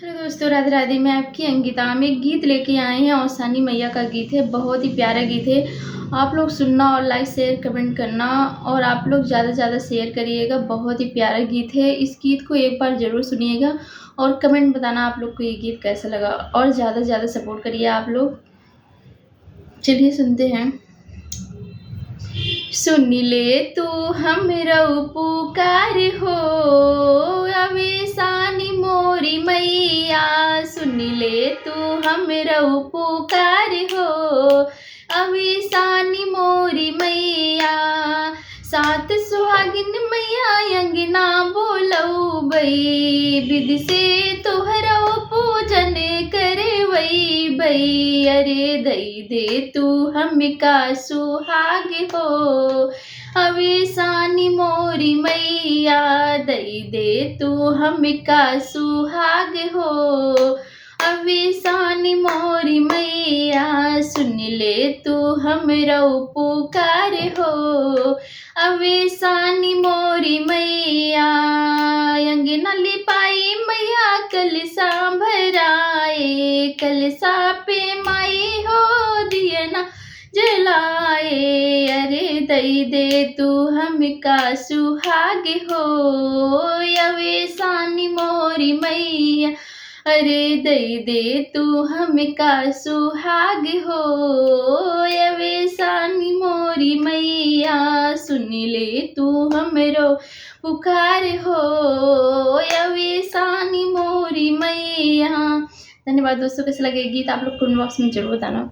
Hello दोस्तों, राधे राधे। मैं आपकी अंकिता। हम एक गीत लेके आए हैं, औसानी मैया का गीत है। बहुत ही प्यारा गीत है। आप लोग सुनना और लाइक शेयर कमेंट करना, और आप लोग ज़्यादा से ज़्यादा शेयर करिएगा। बहुत ही प्यारा गीत है। इस गीत को एक बार ज़रूर सुनिएगा और कमेंट बताना आप लोग को ये गीत कैसा लगा, और ज़्यादा से ज़्यादा सपोर्ट करिए आप लोग। चलिए सुनते हैं। सुन ले तू हमरा पुकार हो, अवेसानी मोरी मैया। सुन ले तू हमरा पुकार हो, अवेसानी मोरी मैया। सात सुहागिन मैया अंगना बोलौबै, विधि से तोहरा पूजन करे वही बई। अरे दई दे तू हमका सुहाग हो, अवेसानी मोरी मैया। दई दे तू हमका सुहाग हो, अवेसानी मोरी मैया। सुन ले तू हमरा पुकार हो, अवेसानी मोरी मैया। अंगना लिपाई मैया कलसा भराए, कलसा पे माई हो दियना जलाए। अरे दई दे तू हमका सुहाग हो, अवेसानी मोरी मैया। अरे दई दे तू हमका सुहाग हो, अवेसानी मोरी मैया। सुन ले तू हमरो पुकार हो, अवेसानी मोरी मैया। धन्यवाद दोस्तों। कैसा लगे गीत आप लोग कमेंट बॉक्स में जरूर बताना।